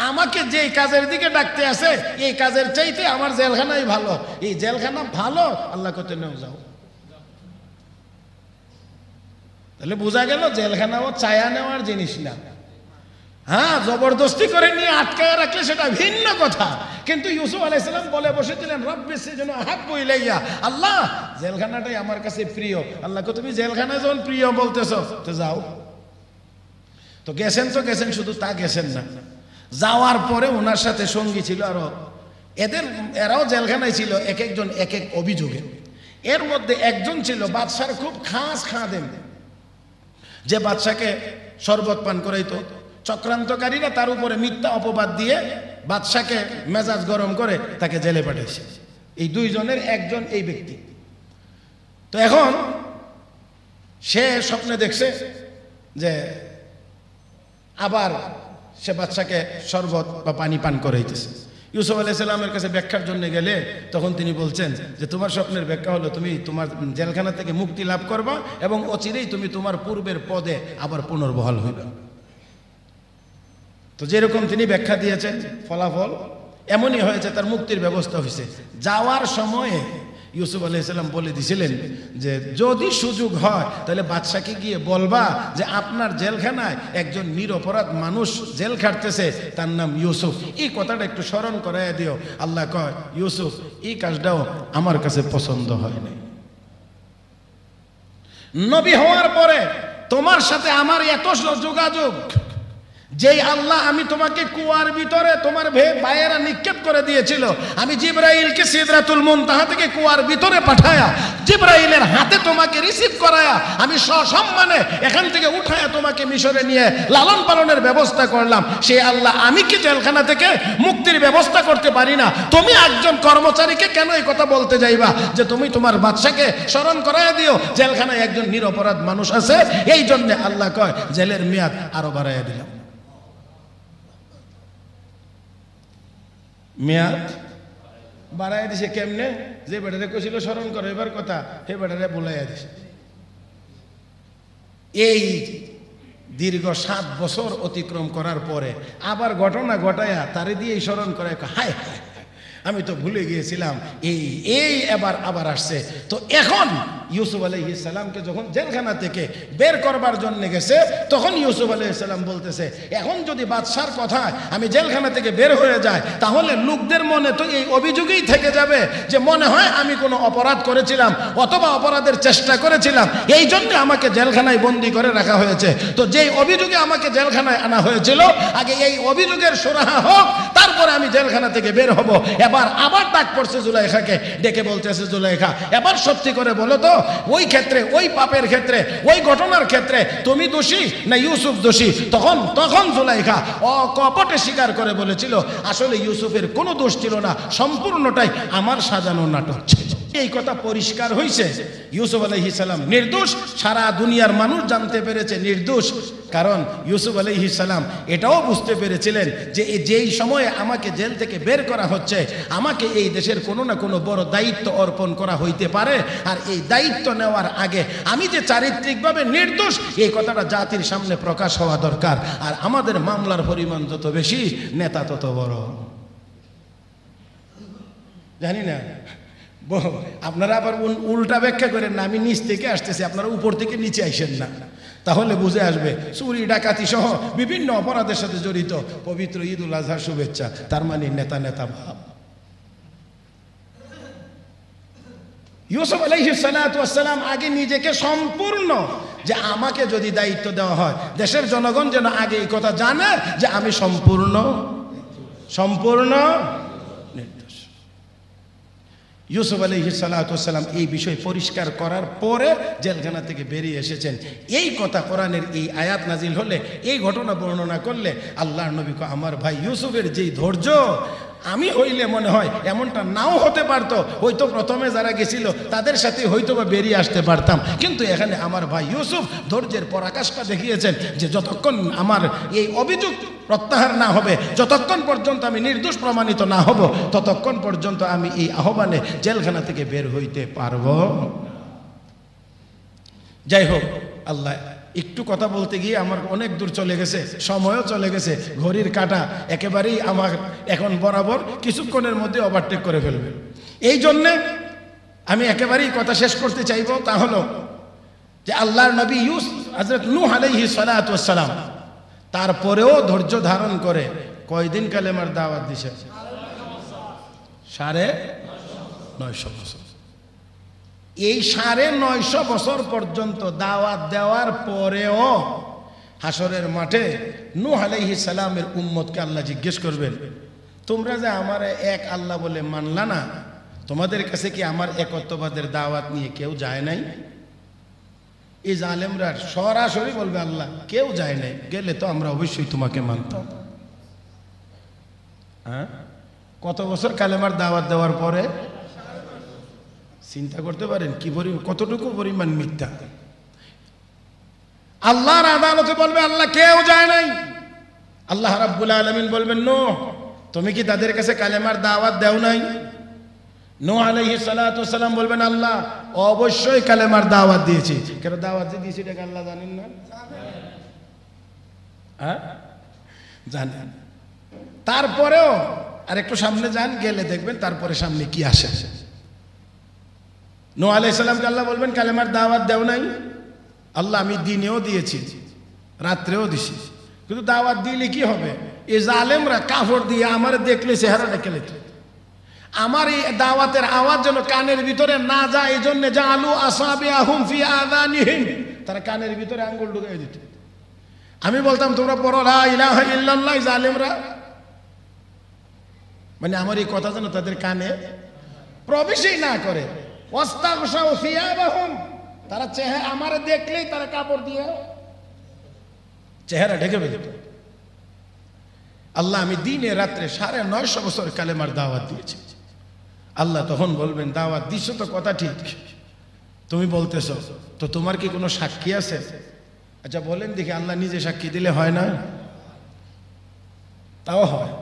আমাকে যে কাজের দিকে ডাকতে আছে এই কাজের চাইতে আমার জেলখানাই ভালো। এই জেলখানা ভালো, আল্লাহ কত নাও যাও। তাহলে বোঝা গেল জেলখানাও চায়া নেওয়ার জিনিস না। হ্যাঁ, জবরদস্তি করে নিয়ে আটকায় রাখলে সেটা ভিন্ন কথা। কিন্তু ইউসুফ আলাইহিস সালাম বলে বসেছিলেন, রব্বিস সিজনু আহাব্বু ইলাইয়া, আল্লাহ জেলখানাটাই আমার কাছে প্রিয়। আল্লাহকে তুমি জেলখানা যখন প্রিয় বলতেছো তো যাও। তো গেছেন, শুধু তা গেছেন না, যাওয়ার পরে ওনার সাথে সঙ্গী ছিল আরো, এরাও জেলখানায় ছিল, এক একজন এক এক অভিযোগে। এর মধ্যে একজন ছিল বাদশার খুব খাস খাদেম, যে বাদশাকে শরবত পান করাইতো। চক্রান্তকারীরা তার উপরে মিথ্যা অপবাদ দিয়ে বাদশাকে মেজাজ গরম করে তাকে জেলে পাঠিয়েছে। এই দুইজনের একজন এই ব্যক্তি। তো এখন সে স্বপ্নে দেখছে যে আবার সে বাদশাকে শরবত বা পানি পান করাইতেছে। ইউসুফ আলাইহিস সালামের কাছে ব্যাখ্যার জন্য গেলে তখন তিনি বলছেন যে তোমার স্বপ্নের ব্যাখ্যা হলো তুমি তোমার জেলখানা থেকে মুক্তি লাভ করবা এবং অচিরেই তুমি তোমার পূর্বের পদে আবার পুনর্বহাল হইবা। তো যেরকম তিনি ব্যাখ্যা দিয়েছেন ফলাফল এমনই হয়েছে, তার মুক্তির ব্যবস্থা হয়েছে। যাওয়ার সময়ে ইউসুফ আলাইহিস সালাম বলে দিয়েছিলেন যে যদি সুযোগ হয় তাহলে বাদশাকে গিয়ে বলবা যে আপনার জেলখানায় একজন নিরপরাধ মানুষ জেল খাটতেছে, তার নাম ইউসুফ। এই কথাটা একটু স্মরণ করাইয়া দিও। আল্লাহ কয়, ইউসুফ এই কাজটাও আমার কাছে পছন্দ হয় নাই। নবী হওয়ার পরে তোমার সাথে আমার এত যোগাযোগ, যেই আল্লাহ আমি তোমাকে কুয়ার ভিতরে তোমার ভাইয়েরা নিক্ষেপ করে দিয়েছিল, আমি জিবরাইলকে সিদরাতুল মুনতাহা থেকে কুয়ার ভিতরে পাঠায়া জিবরাইলের হাতে তোমাকে রিসিভ করায়া আমি সসম্মানে এখান থেকে উঠায়া তোমাকে মিশরে নিয়ে লালন পালনের ব্যবস্থা করলাম। সেই আল্লাহ আমি কি জেলখানা থেকে মুক্তির ব্যবস্থা করতে পারি না? তুমি একজন কর্মচারীকে কেন এই কথা বলতে যাইবা যে তুমি তোমার বাদশাকে স্মরণ করায়া দিও জেলখানায় একজন নিরপরাধ মানুষ আছে? এই জন্য আল্লাহ কয় জেলের মেয়াদ আরো বাড়াইয়া দিলাম। মেয়াদ বাড়াই দিছে কেমনে? যে বেটারে কইছিল স্মরণ করে এবার কথা, হে বেটারে বলাইয়া দিছে। এই দীর্ঘ 7 বছর অতিক্রম করার পরে আবার ঘটনা ঘটায়া তারে দিয়ে স্মরণ করে, হায় হায় আমি তো ভুলে গিয়েছিলাম, এই আবার আসছে। তো এখন ইউসুফ আলাইহিস সালামকে যখন জেলখানা থেকে বের করবার জন্য গেছে, তখন ইউসুফ আলাইহিস সালাম বলতেছে, এখন যদি বাদশার কথায় আমি জেলখানা থেকে বের হয়ে যাই, তাহলে লোকদের মনে তো এই অভিযোগই থেকে যাবে যে মনে হয় আমি কোনো অপরাধ করেছিলাম অথবা অপরাধের চেষ্টা করেছিলাম, এই জন্য আমাকে জেলখানায় বন্দি করে রাখা হয়েছে। তো যেই অভিযোগে আমাকে জেলখানায় আনা হয়েছিল, আগে এই অভিযোগের সুরাহা হোক, তারপরে আমি জেলখানা থেকে বের হব। আবার ডাক পড়ছে জুলাইখাকে, ডেকে বলতেছে, জুলাইখা এবার সত্যি করে বলো তো, ওই ক্ষেত্রে, ওই পাপের ক্ষেত্রে, ওই ঘটনার ক্ষেত্রে তুমি দোষী না ইউসুফ দোষী? তখন জুলাইখা অকপটে স্বীকার করে বলেছিল, আসলে ইউসুফের কোনো দোষ ছিল না, সম্পূর্ণটাই আমার সাজানো নাটক ছিল। এই কথা পরিষ্কার হয়েছে, ইউসুফ আলাইহিস সালাম নির্দোষ, সারা দুনিয়ার মানুষ জানতে পেরেছে নির্দোষ। কারণ ইউসুফ আলাইহিস সালাম এটাও বুঝতে পেরেছিলেন যে যেই সময়ে আমাকে জেল থেকে বের করা হচ্ছে, আমাকে এই দেশের কোনো না কোনো বড় দায়িত্ব অর্পণ করা হইতে পারে, আর এই দায়িত্ব নেওয়ার আগে আমি যে চারিত্রিকভাবে নির্দোষ এই কথাটা জাতির সামনে প্রকাশ হওয়া দরকার। আর আমাদের মামলার পরিমাণ যত বেশি, নেতা তত বড়। জানি না আপনারা আবার উল্টা ব্যাখ্যা করেন না, আমি নিচ থেকে আসতেছি, আপনারা উপর থেকে নিচে আইসেন না, তাহলে বুঝে আসবে চুরি ডাকাতি সহ বিভিন্ন অপরাধের সাথে জড়িত। পবিত্র ঈদ উল আজহার শুভেচ্ছা, তার মানে নেতা নেতা ভাব। ইউসুফ আলাইহিস সালাতু ওয়াস সালাম আগে নিজেকে সম্পূর্ণ, যে আমাকে যদি দায়িত্ব দেওয়া হয়, দেশের জনগণ যেন আগে এই কথা জানে যে আমি সম্পূর্ণ নির্দোষ। ইউসুফ আলাইহিস সালাতু ওয়াস সালাম এই বিষয় পরিষ্কার করার পরে জেলখানা থেকে বেরিয়ে এসেছেন। এই কথা কোরআনের এই আয়াত নাজিল হলে, এই ঘটনা বর্ণনা করলে আল্লাহর নবী কো, আমার ভাই ইউসুফের যেই ধৈর্য, আমি হইলে মনে হয় এমনটা নাও হতে পারতো, হয়তো প্রথমে যারা গেছিল তাদের সাথে হয়তো বা বেরিয়ে আসতে পারতাম। কিন্তু এখানে আমার ভাই ইউসুফ ধৈর্যের পরাকাষ্ঠা দেখিয়েছেন যে যতক্ষণ আমার এই অভিযোগ প্রত্যাহার না হবে, যতক্ষণ পর্যন্ত আমি নির্দোষ প্রমাণিত না হব, ততক্ষণ পর্যন্ত আমি এই আহ্বানে জেলখানা থেকে বের হইতে পারবো। যাই হোক, আল্লাহ একটু কথা বলতে গিয়ে আমার অনেক দূর চলে গেছে, সময়ও চলে গেছে, ঘড়ির কাঁটা একেবারেই আমার এখন বরাবর কিছুক্ষণের মধ্যে ওভারটেক করে ফেলবে। এই জন্যে আমি একেবারেই কথা শেষ করতে চাইব, তা হলো যে আল্লাহর নবী হযরত নূহ আলাইহিস সালাতু ওয়াস সালাম তারপরেও ধৈর্য ধারণ করে কয়দিন কালেমার দাওয়াত দিছে? 950 বছর। এই 950 বছর পর্যন্ত দাওয়াত দেওয়ার পরেও হাসরের মাঠে নূহ আলাইহিস সালামের উম্মতকে আল্লাহ জিজ্ঞেস করবেন, তোমরা যে আমার এক আল্লাহ বলে মানলা না, তোমাদের কাছে কি আমার একত্ববাদের দাওয়াত নিয়ে কেউ যায় নাই? এই জালেমরা সরাসরি বলবে, আল্লাহ কেউ যায় নাই, গেলে তো আমরা অবশ্যই তোমাকে মানতাম। হ্যাঁ, কত বছর কালেমার দাওয়াত দেওয়ার পরে? চিন্তা করতে পারেন কি কতটুকু পরিমাণ মিথ্যা। আল্লাহর আদালতে বলবে, আল্লাহ কেউ যায় নাই। আল্লাহ রাব্বুল আলামিন বলবেন, নূহ তুমি কি তাদের কাছে কালেমার দাওয়াত দেও নাই? নূহ আলাইহিস সালাতু ওয়াস সালাম বলবেন, আল্লাহ অবশ্যই কালেমার দাওয়াত দিয়েছি। কেন দাওয়াত দিয়েছি এটা আল্লাহ জানেন না? হ্যাঁ জানেন। তারপরেও আর একটু সামনে যান, গেলে দেখবেন তারপরে সামনে কি আসে। নূহ আলাইহিস সালামকে আল্লাহ বলবেন, কালেমার দাওয়াত দেও নাই? আল্লাহ আমি দিনেও দিয়েছি, রাত্রেও দিছি, কিন্তু দাওয়াত দিলে কি হবে? এই জালেমরা কাফর দিয়ে আমার দেখলে চেহারা ডেকে লেত। আমার এই দাওয়াতের আওয়াজ যেন কানের ভিতরে না যায়, এই জন্য জাআলু আসাবিআহুম ফি আযানিহিম, তারা কানের ভিতরে আঙ্গুল ঢুকিয়ে দিত। আমি বলতাম তোমরা পড়ো লা ইলাহা ইল্লাল্লাহ, জালেমরা মানে আমার এই কথা যেন তাদের কানে প্রবেশই না করে। ওয়াস্তাগশাউ সিয়াবাহুম, তারা চেহারা আমার দেখলেই তারা কাপড় দিয়ে চেহারা ঢেকে ফেলত। আল্লাহ আমি দিনে রাত্রে 950 বছর কালেমার দাওয়াত দিয়েছি। আল্লাহ তখন বলবেন, দাওয়াত দিচ্ছ তো কথা ঠিক, তুমি বলতেছ তো তোমার কি কোনো সাক্ষী আছে? আচ্ছা বলেন দেখি, আল্লাহ নিজে সাক্ষী দিলে হয় না? তাও হয়।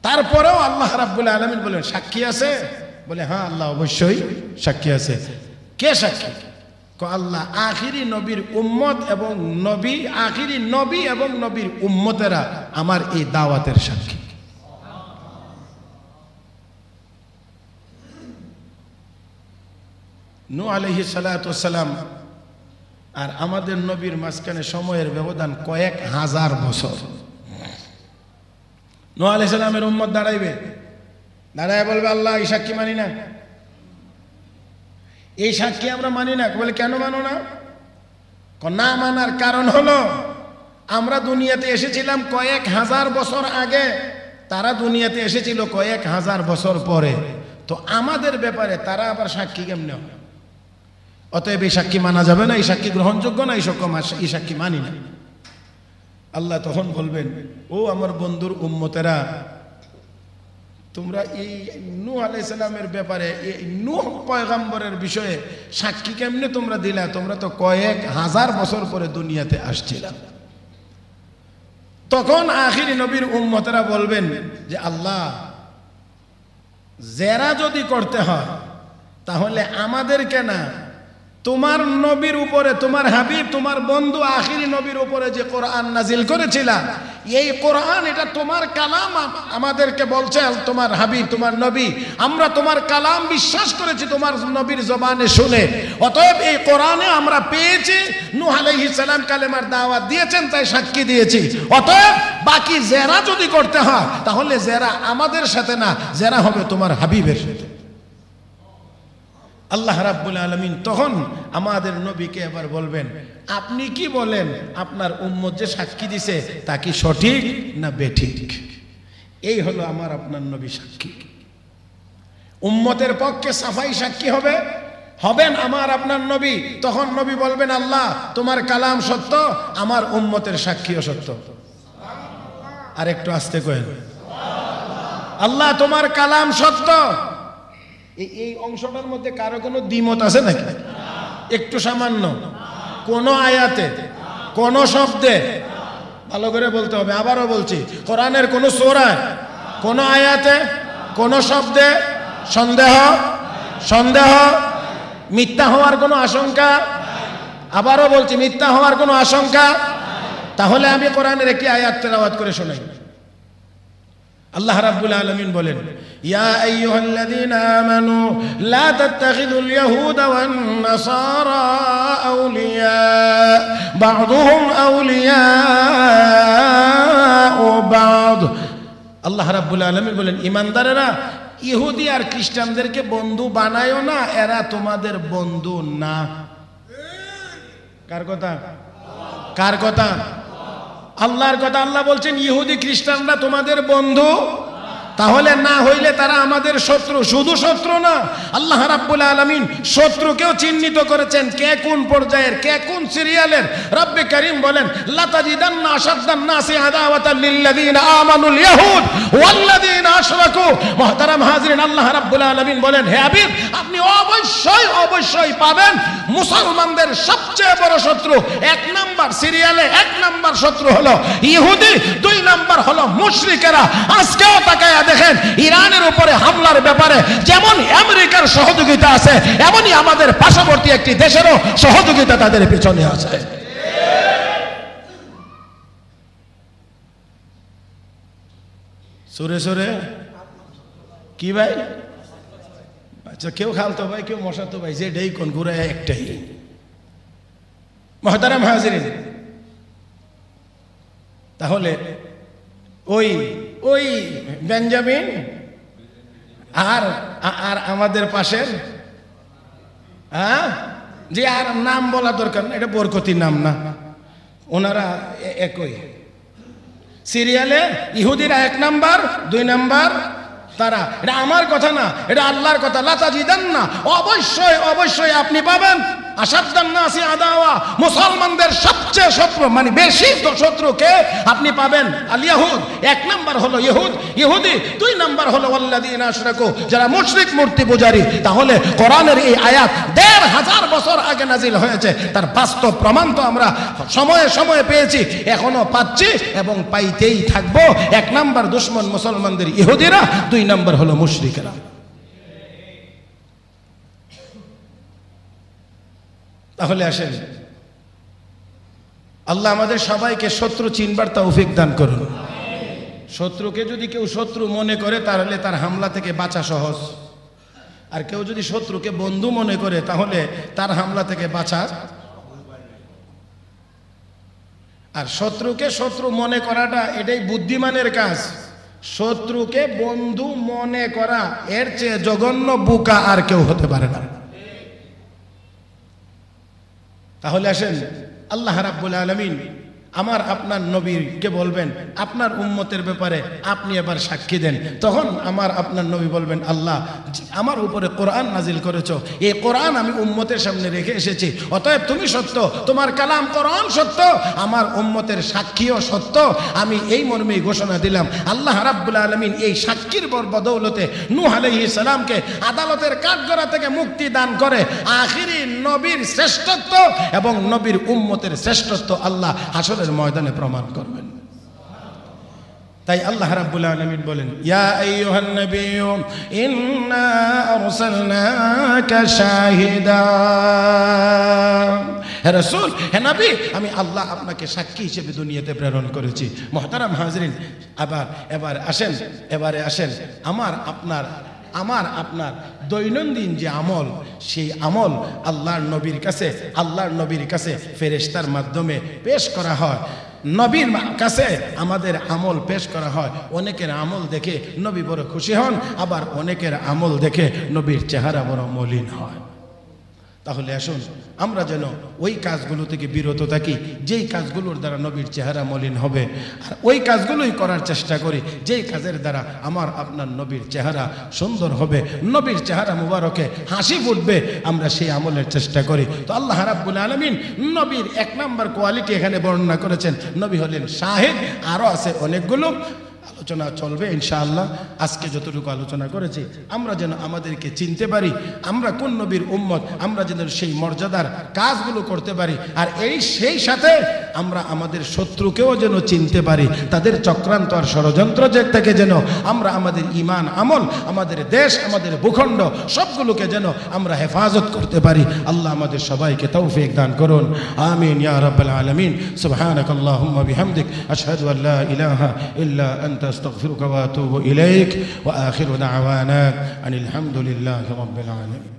তারপরেও আল্লাহ রাব্বুল আলামিন বলেন সাক্ষী আছে? বলে হ্যাঁ আল্লাহ অবশ্যই সাক্ষী আছে। কে সাক্ষী? আল্লাহ আখিরি নবীর উম্মত এবং নবী, আখিরি নবী এবং নবীর উম্মতেরা আমার এই দাওয়াতের সাক্ষী। নূহ আলাইহিস সালাতু ওয়াস সালাম আর আমাদের নবীর মাঝখানে সময়ের ব্যবধান কয়েক হাজার বছর। নূহ আলাইহিস সালামের উম্মত দাঁড়াইবে, দাঁড়ায় বলবে আল্লাহ এই সাক্ষী মানি না, এই সাক্ষী আমরা মানি না। বলে কেন মানো না? না মানার কারণ হলো আমরা দুনিয়াতে এসেছিলাম কয়েক হাজার বছর আগে, তারা দুনিয়াতে এসেছিল কয়েক হাজার বছর পরে, তো আমাদের ব্যাপারে তারা আবার সাক্ষী কেমনে হবে? অতএব এই সাক্ষী মানা যাবে না, এই সাক্ষী গ্রহণযোগ্য না, এই সাক্ষী মানি না। আল্লাহ তখন বলবেন, ও আমার বন্ধুর উম্মতেরা, তোমরা এই নূহ আলাইহিস সালামের ব্যাপারে, এই নূহ পয়গম্বরের বিষয়ে সাক্ষী কেমনে তোমরা দিলা? তোমরা তো কয়েক হাজার বছর পরে দুনিয়াতে আসছিলা। তখন আখিরি নবীর উম্মতেরা বলবেন যে আল্লাহ জেরা যদি করতে হয় তাহলে আমাদেরকে না, তোমার নবীর উপরে, তোমার হাবিব, তোমার বন্ধু আখিরি নবীর উপরে যে কোরআন নাজিল করেছিলা, এই কোরআন এটা তোমার কালাম, আমাদেরকে বলছে তোমার হাবিব, তোমার নবী, আমরা তোমার কালাম বিশ্বাস করেছি তোমার নবীর জবানে শুনে, অতএব এই কোরআনে আমরা পেয়েছি নূহ আলাইহিস সালাম কালেমার দাওয়াত দিয়েছেন, তাই সাক্ষী দিয়েছি। অতএব বাকি জেরা যদি করতে হয় তাহলে জেরা আমাদের সাথে না, জেরা হবে তোমার হাবিবের সাথে। আল্লাহ রাব্বুল আলামিন তখন আমাদের নবীকে এবার বলবেন, আপনি কি বলেন আপনার উম্মত যে সাক্ষী দিছে তা কি সঠিক না বেঠিক? এই হলো আমার আপনার নবী সাক্ষী। উম্মতের পক্ষে সাফাই সাক্ষী হবেন আমার আপনার নবী। তখন নবী বলবেন আল্লাহ তোমার কালাম সত্য, আমার উম্মতের সাক্ষীও সত্য। আর একটু আস্তে কয়েন, আল্লাহ তোমার কালাম সত্য। এই অংশটার মধ্যে কারো কোনো দ্বিমত আছে নাকি? একটু সামান্য? কোন আয়াতে, কোন শব্দে? ভালো করে বলতে হবে, আবারও বলছি, কোরআনের কোন সূরায়, কোন আয়াতে, কোন শব্দে সন্দেহ, মিথ্যা হওয়ার কোনো আশঙ্কা? আবারও বলছি, মিথ্যা হওয়ার কোনো আশঙ্কা? তাহলে আমি কোরআনের একটি আয়াত তেলাওয়াত করে শোনাই। আল্লাহ রাব্বুল আলামিন বলেন, ইয়া আইয়ুহাল্লাযীনা আমানু লা তাত্তাখিযুল ইয়াহুদা ওয়ান নাসারা আউলিয়া বা'দুহুম আউলিয়াউ বা'দ। আল্লাহ রাব্বুল আলামিন বলেন, ঈমানদারেরা ইহুদি আর খ্রিস্টানদেরকে বন্ধু বানায়ো না, এরা তোমাদের বন্ধু না। কার কথা? কার কথা? আল্লাহর কথা। আল্লাহ বলছেন ইহুদি খ্রিস্টানরা তোমাদের বন্ধু, তাহলে না হইলে তারা আমাদের শত্রু। শুধু শত্রু না, আল্লাহ রাব্বুল আলামিন শত্রুকেও চিহ্নিত করেছেন, কে কোন পর্যায়ের, কে কোন সিরিয়ালের। রব্বে কারীম বলেন, লাতাজিদান্না আশাদ্দান নাসি আদাওয়াতান লিল্লাযীনা আমানুল ইয়াহুদ ওয়াল্লাযীনা আশরাকু। মুহতারাম হাজিরিন, আল্লাহ রাব্বুল আলামিন বলেন, হে হাবিব আপনি অবশ্যই পাবেন মুসলমানদের সবচেয়ে বড় শত্রু, এক নাম্বার সিরিয়ালে এক নাম্বার শত্রু হলো ইহুদি, দুই নাম্বার হলো মুশরিকেরা। আজকেও তাকায় দেখেন, ইরানের উপরে হামলার ব্যাপারে যেমন আমেরিকার সহযোগিতা আছে, এমনই আমাদের পার্শ্ববর্তী একটি দেশেরও সহযোগিতা তাদের পিছনে আছে। সুরে সুরে কি ভাই? আচ্ছা, কেউ খালতো ভাই, কেউ মশাতো ভাই, যে ডেই কোন ঘুরে একটাই। মুহতারাম হাজিরিন, তাহলে ওই বেঞ্জামিন আর আমাদের পাশের, যে আর নাম বলা দরকার না, এটা বরকতির নাম না, ওনারা একই সিরিয়ালে। ইহুদিরা এক নাম্বার, দুই নাম্বার তারা। এটা আমার কথা না, এটা আল্লাহর কথা। লাতাজিদান্না, অবশ্যই আপনি পাবেন আসাদ্দান নাসি আদাওয়া, মুসলমানদের সবচেয়ে শত্রু মানে বেশি শত্রুকে আপনি পাবেন আল ইয়াহুদ। এক নাম্বার হলো ইহুদি, দুই নাম্বার হলো আল্লাযীনা আশরাকু, যারা মুশরিক মূর্তি পূজারী। তাহলে কোরআনের এই আয়াত ১৫০০ বছর আগে নাজিল হয়েছে, তার বাস্তব প্রমাণ তো আমরা সময়ে সময়ে পেয়েছি, এখনো পাচ্ছি এবং পাইতেই থাকবো। এক নাম্বার দুশমন মুসলমানদের ইহুদিরা, দুই নাম্বার হলো মুশরিকেরা। তাহলে আসেন, আল্লাহ আমাদের সবাইকে শত্রু চিনবার তৌফিক দান করুন। শত্রুকে যদি কেউ শত্রু মনে করে তাহলে তার হামলা থেকে বাঁচা সহজ, আর কেউ যদি শত্রুকে বন্ধু মনে করে তাহলে তার হামলা থেকে বাঁচা। আর শত্রুকে শত্রু মনে করাটা এটাই বুদ্ধিমানের কাজ। শত্রুকে বন্ধু মনে করা এর চেয়ে জঘন্য বোকা আর কেউ হতে পারে না। তাহলে আসেন, আল্লাহ রাব্বুল আলামিন আমার আপনার নবীকে বলবেন আপনার উম্মতের ব্যাপারে আপনি এবার সাক্ষী দেন। তখন আমার আপনার নবী বলবেন, আল্লাহ আমার উপরে কোরআন নাজিল করেছো, এই কোরআন আমি উম্মতের সামনে রেখে এসেছি, অতএব তুমি সত্য, তোমার কালাম কোরআন সত্য, আমার উম্মতের সাক্ষীও সত্য। আমি এই মর্মেই ঘোষণা দিলাম। আল্লাহ রাব্বুল আলামিন এই সাক্ষীর বদৌলতে নূহ আলাইহিস সালামকে আদালতের কাঠগড়া থেকে মুক্তি দান করে আখিরি নবীর শ্রেষ্ঠত্ব এবং নবীর উম্মতের শ্রেষ্ঠত্ব আল্লাহ হাসরের ময়দানে প্রমাণ করবেন। তাই আল্লাহ রাব্বুল আলামিন বলেন, ইয়া আইয়ুহান নাবিয়্যু ইন্না আরসালনাকা শাহিদা, হে রাসূল, হে নবী, আমি আল্লাহ আপনাকে সাক্ষী হিসেবে দুনিয়াতে প্রেরণ করেছি। মুহতারাম হাজরিন, এবারে আসেন আমার আপনার দৈনন্দিন যে আমল, সেই আমল আল্লাহর নবীর কাছে ফেরেশতার মাধ্যমে পেশ করা হয়। নবীর কাছে আমাদের আমল পেশ করা হয়। অনেকের আমল দেখে নবী বড় খুশি হন, আবার অনেকের আমল দেখে নবীর চেহারা বড় মলিন হয়। তাহলে আসুন আমরা যেন ওই কাজগুলো থেকে বিরত থাকি যেই কাজগুলোর দ্বারা নবীর চেহারা মলিন হবে, আর ওই কাজগুলোই করার চেষ্টা করি যেই কাজের দ্বারা আমার আপনার নবীর চেহারা সুন্দর হবে, নবীর চেহারা মুবারকে হাসি ফুটবে, আমরা সেই আমলের চেষ্টা করি। তো আল্লাহ রাব্বুল আলামিন নবীর এক নাম্বার কোয়ালিটি এখানে বর্ণনা করেছেন, নবী হলেন শাহিদ। আরও আছে অনেকগুলো, আলোচনা চলবে ইনশাআল্লাহ। আজকে যতটুকু আলোচনা করেছি আমরা যেন আমাদেরকে চিনতে পারি, আমরা কোন নবীর উম্মত, আমরা যেন সেই মর্যাদার কাজগুলো করতে পারি, আর সেই সাথে আমরা আমাদের শত্রুকেও যেন চিনতে পারি, তাদের চক্রান্ত আর ষড়যন্ত্র থেকে যেন আমরা আমাদের ঈমান আমল, আমাদের দেশ, আমাদের ভূখণ্ড সবগুলোকে যেন আমরা হেফাজত করতে পারি। আল্লাহ আমাদের সবাইকে তৌফিক দান করুন, আমিন ইয়া রাব্বাল আলামিন। সুবহানাকাল্লাহুম্মা বিহামদিক, আশহাদু আল্লা ইলাহা ইল্লা আনতা আস্তাগফিরুকা ওয়া আতুবু ইলাইক, ওয়া আখিরু দাওয়ানা আনিল হামদুলিল্লাহি রাব্বিল আলামিন।